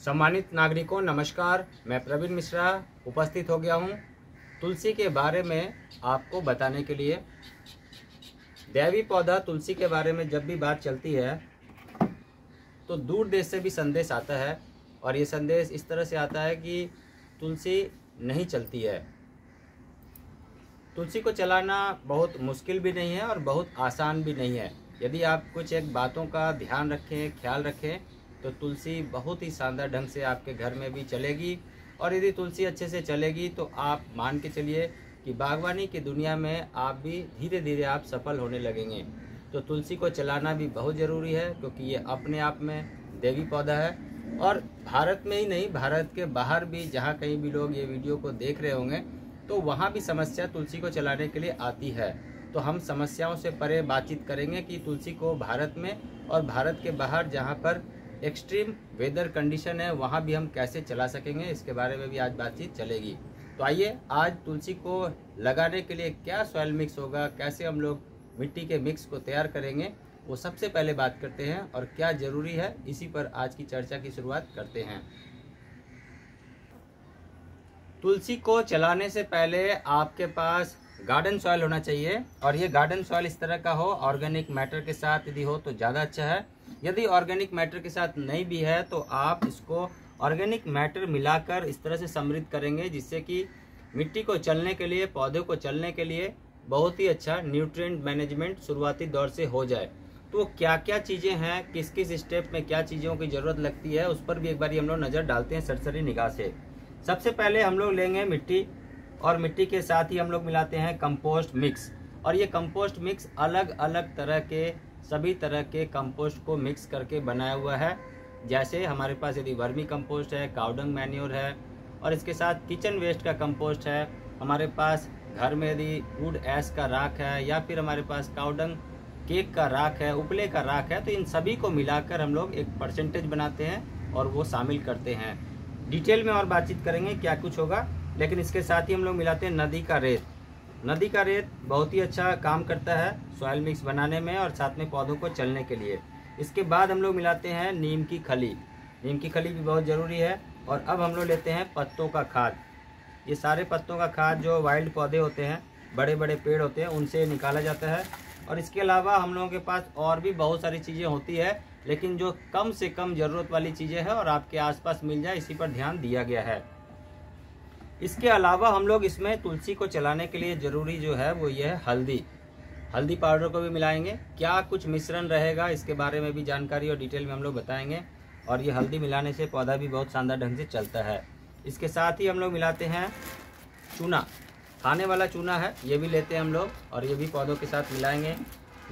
सम्मानित नागरिकों नमस्कार, मैं प्रवीण मिश्रा उपस्थित हो गया हूँ तुलसी के बारे में आपको बताने के लिए। दैवी पौधा तुलसी के बारे में जब भी बात चलती है तो दूर देश से भी संदेश आता है, और ये संदेश इस तरह से आता है कि तुलसी नहीं चलती है। तुलसी को चलाना बहुत मुश्किल भी नहीं है और बहुत आसान भी नहीं है। यदि आप कुछ एक बातों का ध्यान रखें, ख्याल रखें, तो तुलसी बहुत ही शानदार ढंग से आपके घर में भी चलेगी। और यदि तुलसी अच्छे से चलेगी तो आप मान के चलिए कि बागवानी की दुनिया में आप भी धीरे धीरे आप सफल होने लगेंगे। तो तुलसी को चलाना भी बहुत ज़रूरी है, क्योंकि ये अपने आप में देवी पौधा है। और भारत में ही नहीं, भारत के बाहर भी जहाँ कहीं भी लोग ये वीडियो को देख रहे होंगे तो वहाँ भी समस्या तुलसी को चलाने के लिए आती है। तो हम समस्याओं से परे बातचीत करेंगे कि तुलसी को भारत में और भारत के बाहर जहाँ पर एक्सट्रीम वेदर कंडीशन है वहाँ भी हम कैसे चला सकेंगे, इसके बारे में भी आज बातचीत चलेगी। तो आइए, आज तुलसी को लगाने के लिए क्या सॉइल मिक्स होगा, कैसे हम लोग मिट्टी के मिक्स को तैयार करेंगे, वो सबसे पहले बात करते हैं। और क्या ज़रूरी है, इसी पर आज की चर्चा की शुरुआत करते हैं। तुलसी को चलाने से पहले आपके पास गार्डन सॉइल होना चाहिए, और ये गार्डन सॉइल इस तरह का हो, ऑर्गेनिक मैटर के साथ यदि हो तो ज़्यादा अच्छा है। यदि ऑर्गेनिक मैटर के साथ नहीं भी है तो आप इसको ऑर्गेनिक मैटर मिलाकर इस तरह से समृद्ध करेंगे, जिससे कि मिट्टी को चलने के लिए, पौधे को चलने के लिए बहुत ही अच्छा न्यूट्रिएंट मैनेजमेंट शुरुआती दौर से हो जाए। तो क्या क्या चीज़ें हैं, किस किस स्टेप में क्या चीज़ों की ज़रूरत लगती है, उस पर भी एक बार हम लोग नज़र डालते हैं सरसरी निगाह से। सबसे पहले हम लोग लेंगे मिट्टी, और मिट्टी के साथ ही हम लोग मिलाते हैं कंपोस्ट मिक्स। और ये कंपोस्ट मिक्स अलग अलग तरह के, सभी तरह के कंपोस्ट को मिक्स करके बनाया हुआ है। जैसे हमारे पास यदि वर्मी कंपोस्ट है, काउडंग मैन्योर है, और इसके साथ किचन वेस्ट का कंपोस्ट है, हमारे पास घर में यदि वुड ऐश का राख है, या फिर हमारे पास काउडंग केक का राख है, उपले का राख है, तो इन सभी को मिलाकर हम लोग एक परसेंटेज बनाते हैं और वो शामिल करते हैं। डिटेल में और बातचीत करेंगे क्या कुछ होगा, लेकिन इसके साथ ही हम लोग मिलाते हैं नदी का रेत। नदी का रेत बहुत ही अच्छा काम करता है सॉइल मिक्स बनाने में और साथ में पौधों को चलने के लिए। इसके बाद हम लोग मिलाते हैं नीम की खली। नीम की खली भी बहुत ज़रूरी है। और अब हम लोग लेते हैं पत्तों का खाद। ये सारे पत्तों का खाद जो वाइल्ड पौधे होते हैं, बड़े बड़े पेड़ होते हैं, उनसे निकाला जाता है। और इसके अलावा हम लोगों के पास और भी बहुत सारी चीज़ें होती है, लेकिन जो कम से कम ज़रूरत वाली चीज़ें हैं और आपके आसपास मिल जाए, इसी पर ध्यान दिया गया है। इसके अलावा हम लोग इसमें तुलसी को चलाने के लिए ज़रूरी जो है वो ये है हल्दी। हल्दी पाउडर को भी मिलाएंगे। क्या कुछ मिश्रण रहेगा, इसके बारे में भी जानकारी और डिटेल में हम लोग बताएंगे। और ये हल्दी मिलाने से पौधा भी बहुत शानदार ढंग से चलता है। इसके साथ ही हम लोग मिलाते हैं चूना, खाने वाला चूना है, ये भी लेते हैं हम लोग, और ये भी पौधों के साथ मिलाएंगे,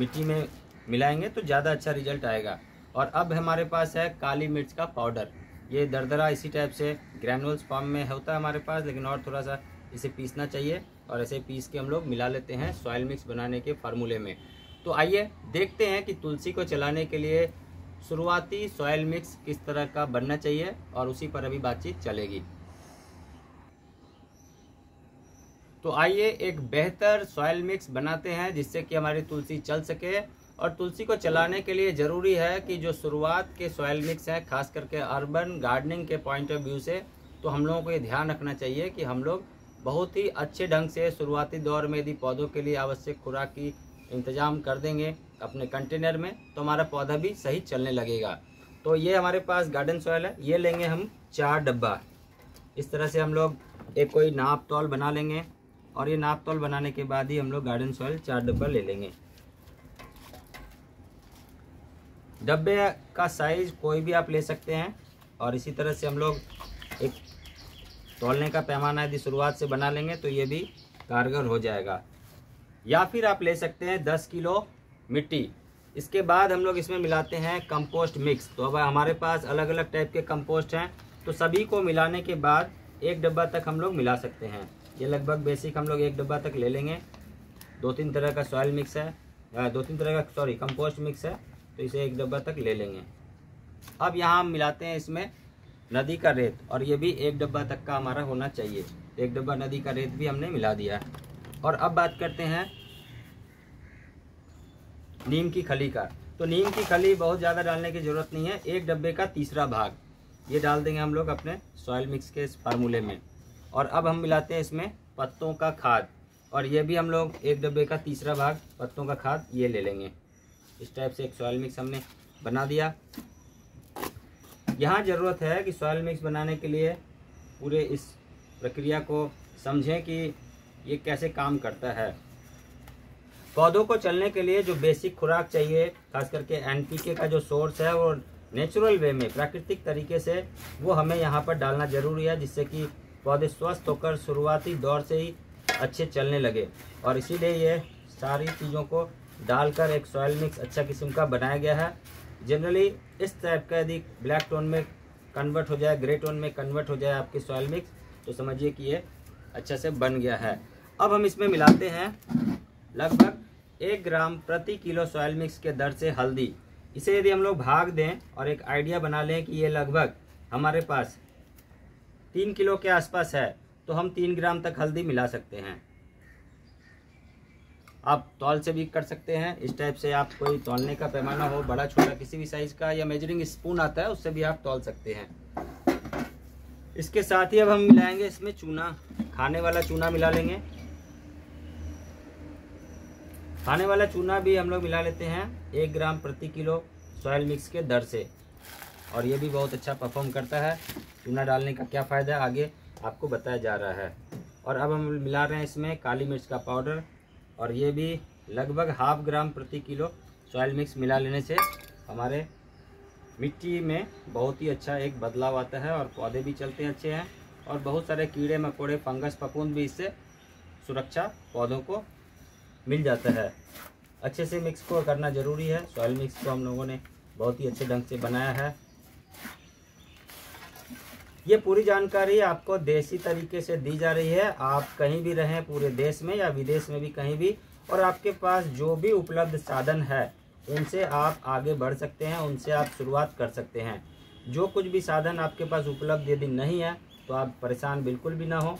मिट्टी में मिलाएंगे तो ज़्यादा अच्छा रिजल्ट आएगा। और अब हमारे पास है काली मिर्च का पाउडर। ये दरदरा इसी टाइप से ग्रैनुल्स फॉर्म में होता है हमारे पास, लेकिन और थोड़ा सा इसे पीसना चाहिए, और ऐसे पीस के हम लोग मिला लेते हैं सॉइल मिक्स बनाने के फार्मूले में। तो आइए देखते हैं कि तुलसी को चलाने के लिए शुरुआती सॉइल मिक्स किस तरह का बनना चाहिए, और उसी पर अभी बातचीत चलेगी। तो आइए एक बेहतर सॉइल मिक्स बनाते हैं, जिससे कि हमारी तुलसी चल सके। और तुलसी को चलाने के लिए ज़रूरी है कि जो शुरुआत के सॉइल मिक्स हैं, खास करके अर्बन गार्डनिंग के पॉइंट ऑफ व्यू से, तो हम लोगों को ये ध्यान रखना चाहिए कि हम लोग बहुत ही अच्छे ढंग से शुरुआती दौर में यदि पौधों के लिए आवश्यक खुराक की इंतजाम कर देंगे अपने कंटेनर में, तो हमारा पौधा भी सही चलने लगेगा। तो ये हमारे पास गार्डन सॉइल है, ये लेंगे हम 4 डब्बा। इस तरह से हम लोग एक कोई नाप तौल बना लेंगे, और ये नाप तौल बनाने के बाद ही हम लोग गार्डन सॉइल 4 डब्बा ले लेंगे। डब्बे का साइज कोई भी आप ले सकते हैं, और इसी तरह से हम लोग एक तौलने का पैमाना यदि शुरुआत से बना लेंगे तो ये भी कारगर हो जाएगा। या फिर आप ले सकते हैं 10 किलो मिट्टी। इसके बाद हम लोग इसमें मिलाते हैं कंपोस्ट मिक्स। तो अब हमारे पास अलग अलग टाइप के कंपोस्ट हैं, तो सभी को मिलाने के बाद 1 डब्बा तक हम लोग मिला सकते हैं। ये लगभग बेसिक हम लोग 1 डब्बा तक ले लेंगे। 2-3 तरह का सॉइल मिक्स है, 2-3 तरह का कंपोस्ट मिक्स है, तो इसे 1 डब्बा तक ले लेंगे। अब यहाँ हम मिलाते हैं इसमें नदी का रेत, और ये भी 1 डब्बा तक का हमारा होना चाहिए। 1 डब्बा नदी का रेत भी हमने मिला दिया। और अब बात करते हैं नीम की खली का। तो नीम की खली बहुत ज़्यादा डालने की ज़रूरत नहीं है, 1 डब्बे का तीसरा भाग। ये डाल देंगे हम लोग अपने सॉइल मिक्स के इस फार्मूले में। और अब हम मिलाते हैं इसमें पत्तों का खाद, और ये भी हम लोग एक डब्बे का तीसरा भाग पत्तों का खाद ये ले लेंगे। इस टाइप से एक सॉइल मिक्स हमने बना दिया। यहाँ ज़रूरत है कि सॉइल मिक्स बनाने के लिए पूरे इस प्रक्रिया को समझें कि ये कैसे काम करता है। पौधों को चलने के लिए जो बेसिक खुराक चाहिए, खास करके एनपीके का जो सोर्स है वो नेचुरल वे में, प्राकृतिक तरीके से वो हमें यहाँ पर डालना ज़रूरी है, जिससे कि पौधे स्वस्थ होकर शुरुआती दौर से ही अच्छे चलने लगे। और इसीलिए ये सारी चीज़ों को डालकर एक सॉइल मिक्स अच्छा किस्म का बनाया गया है। जनरली इस टाइप का यदि ब्लैक टोन में कन्वर्ट हो जाए, ग्रे टोन में कन्वर्ट हो जाए आपकी सॉइल मिक्स, तो समझिए कि ये अच्छे से बन गया है। अब हम इसमें मिलाते हैं लगभग 1 ग्राम प्रति किलो सॉइल मिक्स के दर से हल्दी। इसे यदि हम लोग भाग दें और एक आइडिया बना लें कि ये लगभग हमारे पास 3 किलो के आसपास है, तो हम 3 ग्राम तक हल्दी मिला सकते हैं। आप तौल से भी कर सकते हैं। इस टाइप से आप कोई तौलने का पैमाना हो, बड़ा छोटा किसी भी साइज का, या मेजरिंग स्पून आता है उससे भी आप तौल सकते हैं। इसके साथ ही अब हम मिलाएंगे इसमें चूना, खाने वाला चूना मिला लेंगे। खाने वाला चूना भी हम लोग मिला लेते हैं 1 ग्राम प्रति किलो सॉइल मिक्स के दर से, और ये भी बहुत अच्छा परफॉर्म करता है। चूना डालने का क्या फ़ायदा है आगे आपको बताया जा रहा है। और अब हम मिला रहे हैं इसमें काली मिर्च का पाउडर, और ये भी लगभग 1/2 ग्राम प्रति किलो सॉइल मिक्स मिला लेने से हमारे मिट्टी में बहुत ही अच्छा एक बदलाव आता है, और पौधे भी चलते अच्छे हैं, और बहुत सारे कीड़े मकोड़े, फंगस, फफूंद भी इससे सुरक्षा पौधों को मिल जाता है। अच्छे से मिक्स को करना ज़रूरी है। सॉइल मिक्स को हम लोगों ने बहुत ही अच्छे ढंग से बनाया है। ये पूरी जानकारी आपको देसी तरीके से दी जा रही है। आप कहीं भी रहें, पूरे देश में या विदेश में भी कहीं भी, और आपके पास जो भी उपलब्ध साधन है उनसे आप आगे बढ़ सकते हैं, उनसे आप शुरुआत कर सकते हैं। जो कुछ भी साधन आपके पास उपलब्ध यदि नहीं है तो आप परेशान बिल्कुल भी ना हो।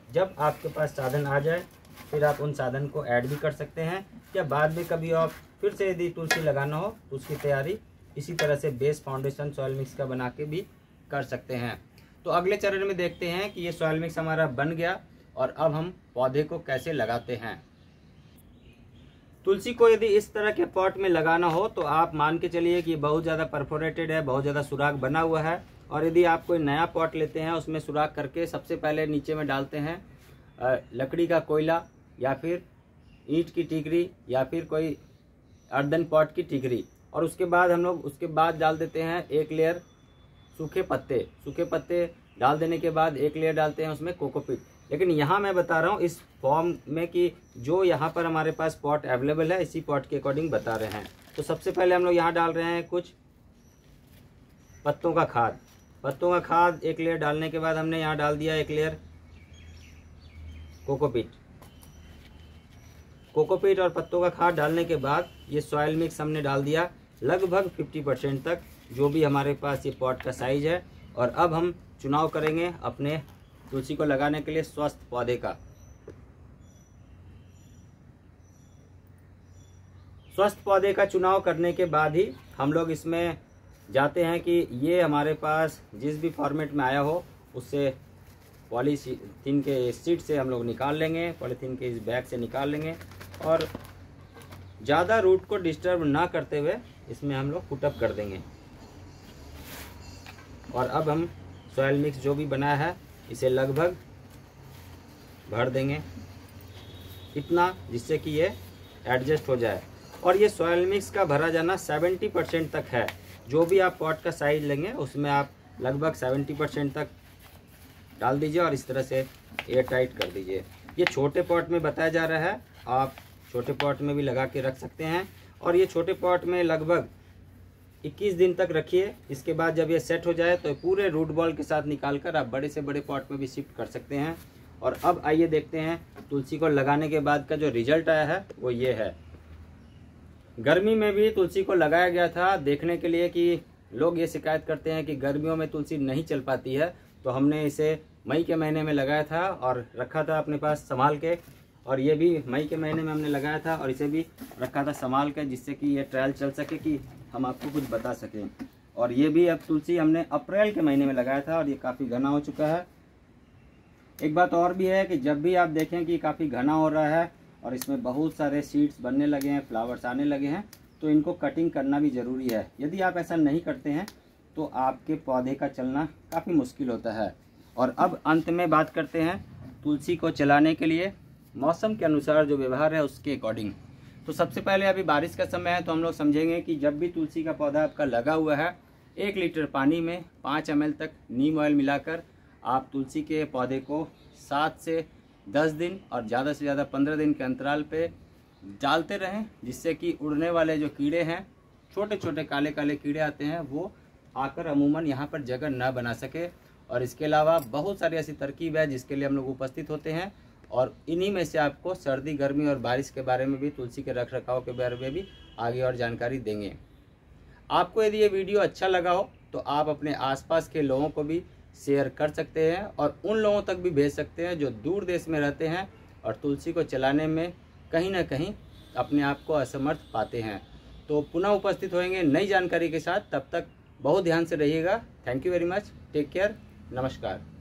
जब आपके पास साधन आ जाए फिर आप उन साधन को ऐड भी कर सकते हैं, या बाद में कभी आप फिर से यदि तुलसी लगाना हो तो उसकी तैयारी इसी तरह से बेस फाउंडेशन सॉइल मिक्स का बना के भी कर सकते हैं। तो अगले चरण में देखते हैं कि ये सॉइल मिक्स हमारा बन गया, और अब हम पौधे को कैसे लगाते हैं। तुलसी को यदि इस तरह के पॉट में लगाना हो तो आप मान के चलिए कि बहुत ज़्यादा परफोरेटेड है, बहुत ज़्यादा सुराख बना हुआ है। और यदि आप कोई नया पॉट लेते हैं उसमें सुराख करके सबसे पहले नीचे में डालते हैं लकड़ी का कोयला, या फिर ईंट की टिकरी, या फिर कोई अर्दन पॉट की टिकरी, और उसके बाद हम लोग उसके बाद डाल देते हैं 1 लेयर सूखे पत्ते डाल देने के बाद 1 लेयर डालते हैं उसमें कोकोपीट। लेकिन यहाँ मैं बता रहा हूँ इस फॉर्म में कि जो यहाँ पर हमारे पास पॉट अवेलेबल है इसी पॉट के अकॉर्डिंग बता रहे हैं। तो सबसे पहले हम लोग यहाँ डाल रहे हैं कुछ पत्तों का खाद 1 लेयर डालने के बाद हमने यहाँ डाल दिया 1 लेयर कोकोपीट और पत्तों का खाद डालने के बाद ये सॉइल मिक्स हमने डाल दिया लगभग 50% तक, जो भी हमारे पास ये पॉट का साइज है। और अब हम चुनाव करेंगे अपने तुलसी को लगाने के लिए स्वस्थ पौधे का। स्वस्थ पौधे का चुनाव करने के बाद ही हम लोग इसमें जाते हैं कि ये हमारे पास जिस भी फॉर्मेट में आया हो उससे पॉलीथीन के सीट से हम लोग निकाल लेंगे, पॉलीथीन के इस बैग से निकाल लेंगे, और ज़्यादा रूट को डिस्टर्ब ना करते हुए इसमें हम लोग पुटअप कर देंगे। और अब हम सॉइल मिक्स जो भी बनाया है इसे लगभग भर देंगे इतना, जिससे कि ये एडजस्ट हो जाए। और ये सॉइल मिक्स का भरा जाना 70% तक है। जो भी आप पॉट का साइज लेंगे उसमें आप लगभग 70% तक डाल दीजिए, और इस तरह से एयर टाइट कर दीजिए। ये छोटे पॉट में बताया जा रहा है, आप छोटे पॉट में भी लगा के रख सकते हैं। और ये छोटे पॉट में लगभग 21 दिन तक रखिए। इसके बाद जब ये सेट हो जाए तो पूरे रूट बॉल के साथ निकाल कर आप बड़े से बड़े पॉट में भी शिफ्ट कर सकते हैं। और अब आइए देखते हैं तुलसी को लगाने के बाद का जो रिजल्ट आया है वो ये है। गर्मी में भी तुलसी को लगाया गया था देखने के लिए कि लोग ये शिकायत करते हैं कि गर्मियों में तुलसी नहीं चल पाती है, तो हमने इसे मई के महीने में लगाया था और रखा था अपने पास संभाल के। और ये भी मई के महीने में हमने लगाया था और इसे भी रखा था संभाल के, जिससे कि ये ट्रायल चल सके कि हम आपको कुछ बता सकें। और ये भी अब तुलसी हमने अप्रैल के महीने में लगाया था और ये काफ़ी घना हो चुका है। एक बात और भी है कि जब भी आप देखें कि काफ़ी घना हो रहा है और इसमें बहुत सारे सीड्स बनने लगे हैं, फ्लावर्स आने लगे हैं, तो इनको कटिंग करना भी ज़रूरी है। यदि आप ऐसा नहीं करते हैं तो आपके पौधे का चलना काफ़ी मुश्किल होता है। और अब अंत में बात करते हैं तुलसी को चलाने के लिए मौसम के अनुसार जो व्यवहार है उसके अकॉर्डिंग। तो सबसे पहले अभी बारिश का समय है, तो हम लोग समझेंगे कि जब भी तुलसी का पौधा आपका लगा हुआ है, 1 लीटर पानी में 5 ml तक नीम ऑयल मिलाकर आप तुलसी के पौधे को 7 से 10 दिन और ज़्यादा से ज़्यादा 15 दिन के अंतराल पे डालते रहें, जिससे कि उड़ने वाले जो कीड़े हैं, छोटे छोटे काले काले कीड़े आते हैं, वो आकर अमूमन यहाँ पर जगह न बना सके। और इसके अलावा बहुत सारी ऐसी तरकीब है जिसके लिए हम लोग उपस्थित होते हैं, और इन्हीं में से आपको सर्दी, गर्मी और बारिश के बारे में भी, तुलसी के रख रखाव के बारे में भी आगे और जानकारी देंगे। आपको यदि ये वीडियो अच्छा लगा हो तो आप अपने आसपास के लोगों को भी शेयर कर सकते हैं और उन लोगों तक भी भेज सकते हैं जो दूर देश में रहते हैं और तुलसी को चलाने में कहीं ना कहीं अपने आप को असमर्थ पाते हैं। तो पुनः उपस्थित होंगे नई जानकारी के साथ, तब तक बहुत ध्यान से रहिएगा। Thank you very much, take care, नमस्कार।